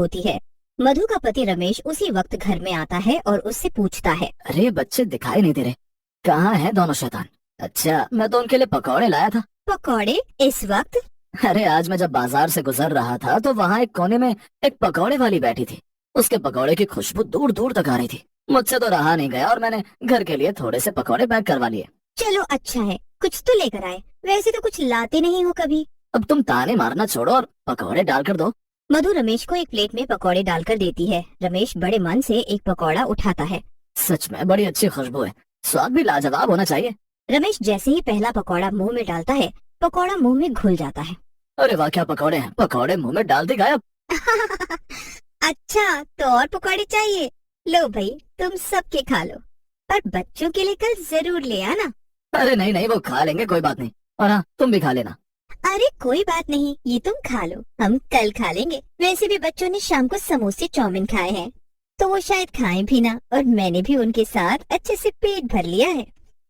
होती है। मधु का पति रमेश उसी वक्त घर में आता है और उससे पूछता है, अरे बच्चे दिखाई नहीं दे रहे, कहाँ हैं दोनों शैतान? अच्छा, मैं तो उनके लिए पकौड़े लाया था। पकौड़े इस वक्त? अरे आज मैं जब बाजार से गुजर रहा था तो वहाँ एक कोने में एक पकौड़े वाली बैठी थी। उसके पकौड़े की खुशबू दूर दूर तक आ रही थी। मुझसे तो रहा नहीं गया और मैंने घर के लिए थोड़े से पकौड़े पैक करवा लिए। चलो अच्छा है, कुछ तो लेकर आए, वैसे तो कुछ लाते नहीं हो कभी। अब तुम ताने मारना छोड़ो और पकौड़े डालकर दो। मधु रमेश को एक प्लेट में पकौड़े डालकर देती है। रमेश बड़े मन से एक पकौड़ा उठाता है। सच में बड़ी अच्छी खुशबू है, स्वाद भी लाजवाब होना चाहिए। रमेश जैसे ही पहला पकौड़ा मुंह में डालता है, पकौड़ा मुंह में घुल जाता है। अरे वाह, क्या पकौड़े हैं! पकौड़े मुंह में डालते गायब। अच्छा, तो और पकौड़े चाहिए? लो भाई, तुम सबके खा लो, पर बच्चों के लिए कल जरूर ले आना। अरे नहीं नहीं, वो खा लेंगे, कोई बात नहीं। और हाँ, तुम भी खा लेना। अरे कोई बात नहीं, ये तुम खा लो, हम कल खा लेंगे। वैसे भी बच्चों ने शाम को समोसे चाउमीन खाए हैं, तो वो शायद खाएं भी ना, और मैंने भी उनके साथ अच्छे से पेट भर लिया है।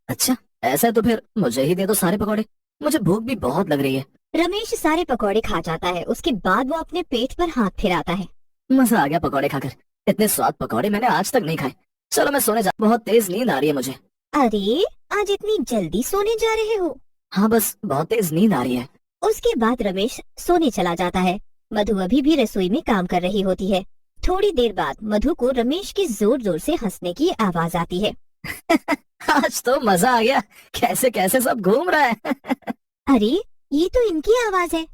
अच्छा, ऐसा है तो फिर मुझे ही दे दो सारे पकौड़े, मुझे भूख भी बहुत लग रही है। रमेश सारे पकौड़े खा जाता है। उसके बाद वो अपने पेट पर हाथ फिराता है। मजा आ गया पकौड़े खाकर। इतने स्वाद पकौड़े मैंने आज तक नहीं खाए। चलो मैं सोने जा, बहुत तेज नींद आ रही है मुझे। अरे, आज इतनी जल्दी सोने जा रहे हो? हाँ, बस बहुत तेज नींद आ रही है। उसके बाद रमेश सोने चला जाता है। मधु अभी भी रसोई में काम कर रही होती है। थोड़ी देर बाद मधु को रमेश की जोर जोर से हंसने की आवाज आती है। आज तो मजा आ गया, कैसे कैसे सब घूम रहा है। अरे, ये तो इनकी आवाज है।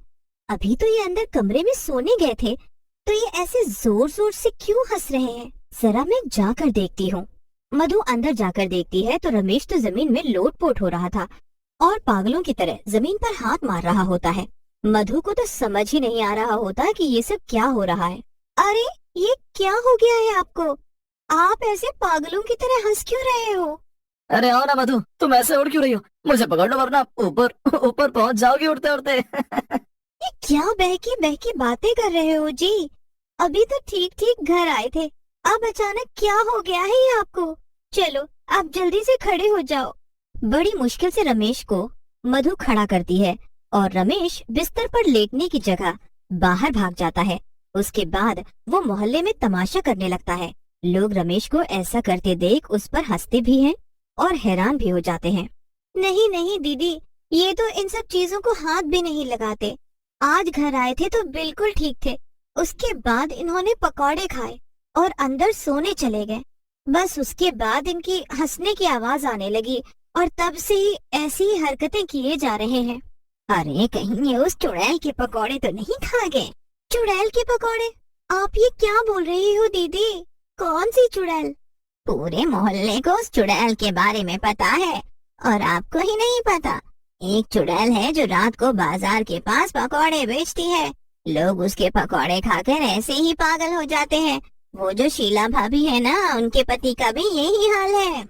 अभी तो ये अंदर कमरे में सोने गए थे, तो ये ऐसे जोर जोर से क्यों हंस रहे हैं? जरा मैं जाकर देखती हूँ। मधु अंदर जाकर देखती है तो रमेश तो जमीन में लोटपोट हो रहा था और पागलों की तरह जमीन पर हाथ मार रहा होता है। मधु को तो समझ ही नहीं आ रहा होता कि ये सब क्या हो रहा है। अरे, ये क्या हो गया है आपको? आप ऐसे पागलों की तरह हंस क्यों रहे हो? अरे आओ ना मधु, तुम ऐसे उड़ क्यों रही हो? मुझे पकड़ लो वरना ऊपर ऊपर पहुंच जाओगी उड़ते उड़ते। ये क्या बहकी बहकी बातें कर रहे हो जी? अभी तो ठीक ठीक घर आए थे, अब अचानक क्या हो गया है ये आपको? चलो, आप जल्दी से खड़े हो जाओ। बड़ी मुश्किल से रमेश को मधु खड़ा करती है और रमेश बिस्तर पर लेटने की जगह बाहर भाग जाता है। उसके बाद वो मोहल्ले में तमाशा करने लगता है। लोग रमेश को ऐसा करते देख उस पर हंसते भी हैं और हैरान भी हो जाते हैं। नहीं नहीं दीदी, ये तो इन सब चीजों को हाथ भी नहीं लगाते। आज घर आए थे तो बिल्कुल ठीक थे, उसके बाद इन्होंने पकौड़े खाए और अंदर सोने चले गए। बस उसके बाद इनकी हंसने की आवाज आने लगी और तब से ही ऐसी ही हरकतें किए जा रहे हैं। अरे कहीं ये उस चुड़ैल के पकौड़े तो नहीं खा गए? चुड़ैल के पकौड़े? आप ये क्या बोल रही हो दीदी? कौन सी चुड़ैल? पूरे मोहल्ले को उस चुड़ैल के बारे में पता है और आपको ही नहीं पता। एक चुड़ैल है जो रात को बाजार के पास पकौड़े बेचती है। लोग उसके पकौड़े खाकर ऐसे ही पागल हो जाते हैं। वो जो शीला भाभी है ना, उनके पति का भी यही हाल है।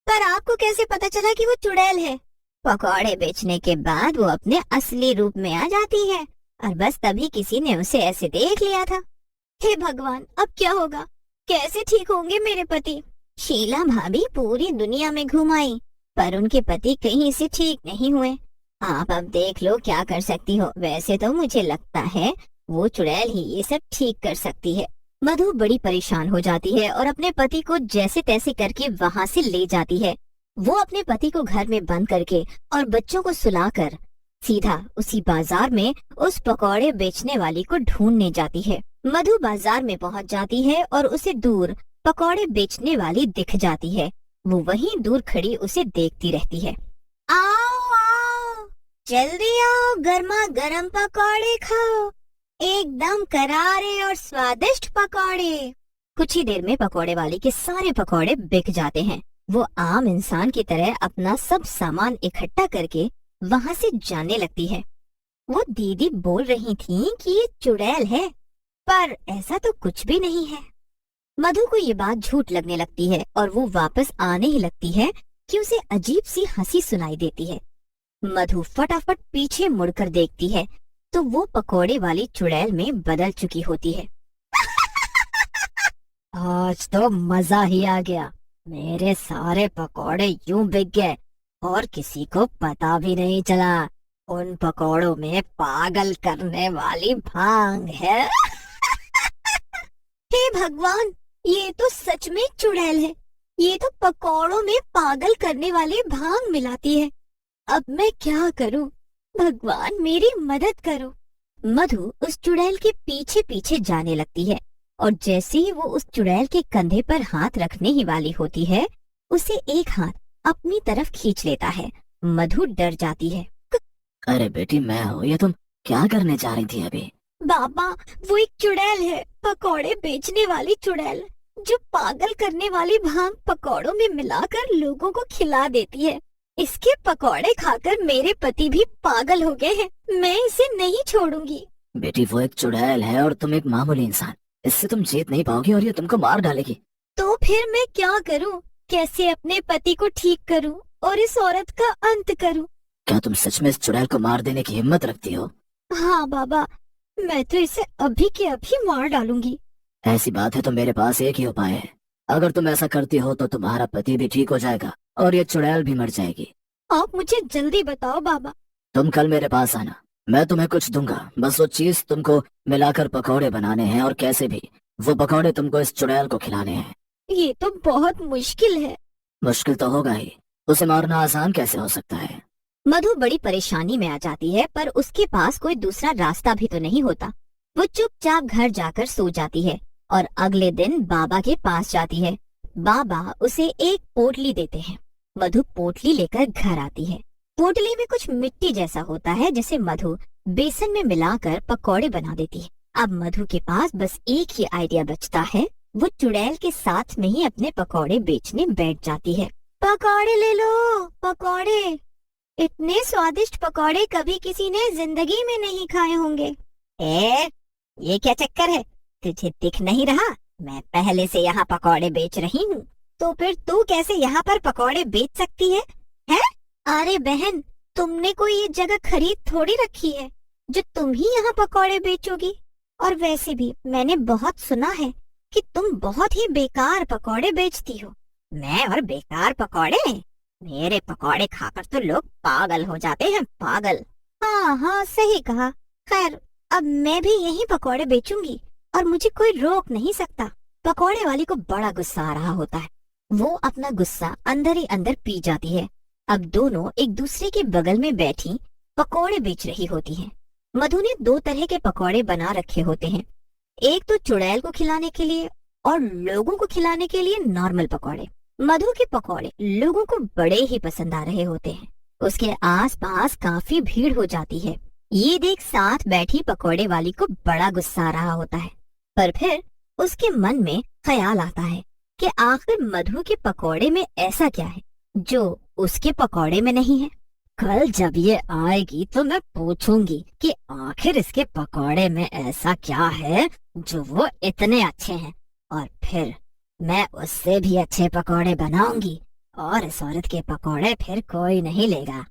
पर आपको कैसे पता चला कि वो चुड़ैल है? पकौड़े बेचने के बाद वो अपने असली रूप में आ जाती है और बस तभी किसी ने उसे ऐसे देख लिया था। हे भगवान, अब क्या होगा? कैसे ठीक होंगे मेरे पति? शीला भाभी पूरी दुनिया में घुमाई पर उनके पति कहीं से ठीक नहीं हुए। आप अब देख लो क्या कर सकती हो। वैसे तो मुझे लगता है वो चुड़ैल ही ये सब ठीक कर सकती है। मधु बड़ी परेशान हो जाती है और अपने पति को जैसे तैसे करके वहाँ से ले जाती है। वो अपने पति को घर में बंद करके और बच्चों को सुलाकर सीधा उसी बाजार में उस पकौड़े बेचने वाली को ढूंढने जाती है। मधु बाजार में पहुँच जाती है और उसे दूर पकौड़े बेचने वाली दिख जाती है। वो वहीं दूर खड़ी उसे देखती रहती है। आओ आओ, जल्दी आओ, गर्मा गर्म पकौड़े खाओ, एकदम करारे और स्वादिष्ट पकौड़े। कुछ ही देर में पकौड़े वाली के सारे पकौड़े बिक जाते हैं। वो आम इंसान की तरह अपना सब सामान इकट्ठा करके वहाँ से जाने लगती है। वो दीदी बोल रही थी कि ये चुड़ैल है, पर ऐसा तो कुछ भी नहीं है। मधु को ये बात झूठ लगने लगती है और वो वापस आने ही लगती है कि उसे अजीब सी हंसी सुनाई देती है। मधु फटाफट पीछे मुड़कर देखती है तो वो पकौड़े वाली चुड़ैल में बदल चुकी होती है। आज तो मजा ही आ गया, मेरे सारे पकौड़े यूं बिक गए और किसी को पता भी नहीं चला। उन पकौड़ों में पागल करने वाली भांग है। भगवान, ये तो सच में चुड़ैल है। ये तो पकौड़ों में पागल करने वाली भांग मिलाती है। अब मैं क्या करूं? भगवान मेरी मदद करो। मधु उस चुड़ैल के पीछे पीछे जाने लगती है और जैसे ही वो उस चुड़ैल के कंधे पर हाथ रखने ही वाली होती है, उसे एक हाथ अपनी तरफ खींच लेता है। मधु डर जाती है। अरे बेटी, मैं हूँ। ये तुम क्या करने जा रही थी अभी? बाबा, वो एक चुड़ैल है, पकौड़े बेचने वाली चुड़ैल, जो पागल करने वाली भांग पकौड़ों में मिलाकर लोगों को खिला देती है। इसके पकौड़े खाकर मेरे पति भी पागल हो गए हैं। मैं इसे नहीं छोड़ूंगी। बेटी, वो एक चुड़ैल है और तुम एक मामूली इंसान। इससे तुम जीत नहीं पाओगी और ये तुमको मार डालेगी। तो फिर मैं क्या करूं? कैसे अपने पति को ठीक करूं और इस औरत का अंत करूं? क्या तुम सच में इस चुड़ैल को मार देने की हिम्मत रखती हो? हाँ बाबा, मैं तो इसे अभी के अभी मार डालूंगी। ऐसी बात है तो मेरे पास एक ही उपाय है। अगर तुम ऐसा करती हो तो तुम्हारा पति भी ठीक हो जाएगा और ये चुड़ैल भी मर जाएगी। आप मुझे जल्दी बताओ बाबा। तुम कल मेरे पास आना, मैं तुम्हें कुछ दूंगा। बस वो चीज तुमको मिलाकर पकौड़े बनाने हैं और कैसे भी वो पकौड़े तुमको इस चुड़ैल को खिलाने हैं। ये तो बहुत मुश्किल है। मुश्किल तो होगा ही, उसे मारना आसान कैसे हो सकता है? मधु बड़ी परेशानी में आ जाती है, पर उसके पास कोई दूसरा रास्ता भी तो नहीं होता। वो चुपचाप घर जाकर सो जाती है और अगले दिन बाबा के पास जाती है। बाबा उसे एक पोटली देते हैं। मधु पोटली लेकर घर आती है। पोटली में कुछ मिट्टी जैसा होता है, जिसे मधु बेसन में मिलाकर पकौड़े बना देती है। अब मधु के पास बस एक ही आइडिया बचता है। वो चुड़ैल के साथ में ही अपने पकौड़े बेचने बैठ जाती है। पकौड़े ले लो, पकौड़े। इतने स्वादिष्ट पकौड़े कभी किसी ने जिंदगी में नहीं खाए होंगे। ये क्या चक्कर है? तुझे दिख नहीं रहा? मैं पहले से यहाँ पकौड़े बेच रही हूँ। तो फिर तू कैसे यहाँ पर पकौड़े बेच सकती है? हैं? अरे बहन, तुमने कोई ये जगह खरीद थोड़ी रखी है जो तुम ही यहाँ पकौड़े बेचोगी। और वैसे भी मैंने बहुत सुना है कि तुम बहुत ही बेकार पकौड़े बेचती हो। मैं और बेकार पकौड़े? मेरे पकौड़े खाकर तो लोग पागल हो जाते हैं, पागल। हाँ हाँ, सही कहा। खैर, अब मैं भी यही पकौड़े बेचूंगी और मुझे कोई रोक नहीं सकता। पकौड़े वाली को बड़ा गुस्सा आ रहा होता है। वो अपना गुस्सा अंदर ही अंदर पी जाती है। अब दोनों एक दूसरे के बगल में बैठी पकौड़े बेच रही होती हैं। मधु ने 2 तरह के पकौड़े बना रखे होते हैं। एक तो चुड़ैल को खिलाने के लिए और लोगों को खिलाने के लिए नॉर्मल पकौड़े। मधु के पकौड़े लोगों को बड़े ही पसंद आ रहे होते हैं। उसके आसपास काफी भीड़ हो जाती है। ये देख साथ बैठी पकौड़े वाली को बड़ा गुस्सा आ रहा होता है, पर फिर उसके मन में ख्याल आता है कि आखिर मधु के पकौड़े में ऐसा क्या है जो उसके पकौड़े में नहीं है। कल जब ये आएगी तो मैं पूछूंगी कि आखिर इसके पकौड़े में ऐसा क्या है जो वो इतने अच्छे हैं, और फिर मैं उससे भी अच्छे पकौड़े बनाऊंगी और इस औरत के पकौड़े फिर कोई नहीं लेगा।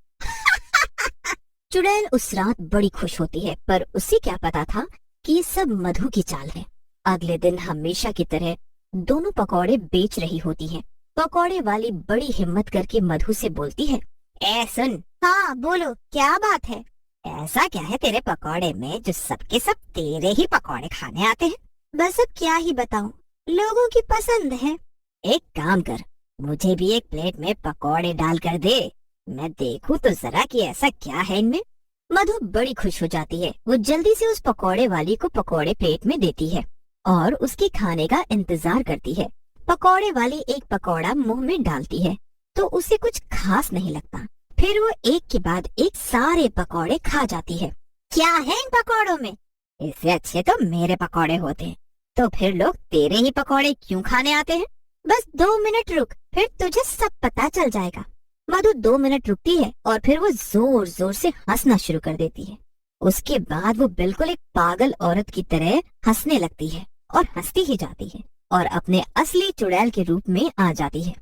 चुड़ैल उस रात बड़ी खुश होती है, पर उसे क्या पता था कि ये सब मधु की चाल है। अगले दिन हमेशा की तरह दोनों पकौड़े बेच रही होती हैं। पकौड़े वाली बड़ी हिम्मत करके मधु से बोलती है, ए सुन। हाँ बोलो, क्या बात है? ऐसा क्या है तेरे पकौड़े में जो सबके सब तेरे ही पकौड़े खाने आते हैं? बस अब क्या ही बताऊं, लोगों की पसंद है। एक काम कर, मुझे भी एक प्लेट में पकौड़े डाल कर दे, मैं देखूं तो जरा कि ऐसा क्या है इनमें। मधु बड़ी खुश हो जाती है। वो जल्दी से उस पकौड़े वाली को पकौड़े प्लेट में देती है और उसके खाने का इंतजार करती है। पकौड़े वाली एक पकौड़ा मुंह में डालती है तो उसे कुछ खास नहीं लगता। फिर वो एक के बाद एक सारे पकौड़े खा जाती है। क्या है इन पकौड़ों में? इससे अच्छे तो मेरे पकौड़े होते हैं। तो फिर लोग तेरे ही पकौड़े क्यों खाने आते हैं? बस 2 मिनट रुक, फिर तुझे सब पता चल जाएगा। मधु 2 मिनट रुकती है और फिर वो जोर जोर से हंसना शुरू कर देती है। उसके बाद वो बिल्कुल एक पागल औरत की तरह हंसने लगती है और हंसती ही जाती है और अपने असली चुड़ैल के रूप में आ जाती है।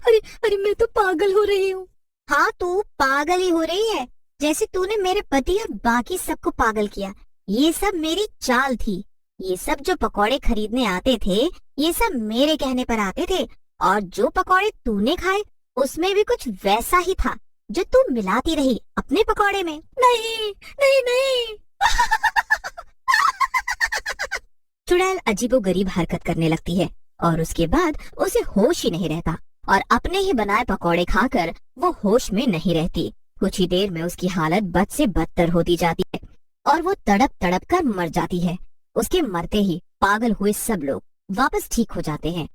अरे अरे, मैं तो पागल हो रही हूँ। हाँ, तू पागल ही हो रही है, जैसे तूने मेरे पति और बाकी सबको पागल किया। ये सब मेरी चाल थी। ये सब जो पकौड़े खरीदने आते थे, ये सब मेरे कहने पर आते थे, और जो पकौड़े तूने खाए उसमें भी कुछ वैसा ही था जो तू मिलाती रही अपने पकौड़े में। नहीं नहीं नहीं। चुड़ैल अजीबोगरीब हरकत करने लगती है और उसके बाद उसे होश ही नहीं रहता और अपने ही बनाए पकौड़े खाकर वो होश में नहीं रहती। कुछ ही देर में उसकी हालत बद से बदतर होती जाती है और वो तड़प तड़प कर मर जाती है। उसके मरते ही पागल हुए सब लोग वापस ठीक हो जाते हैं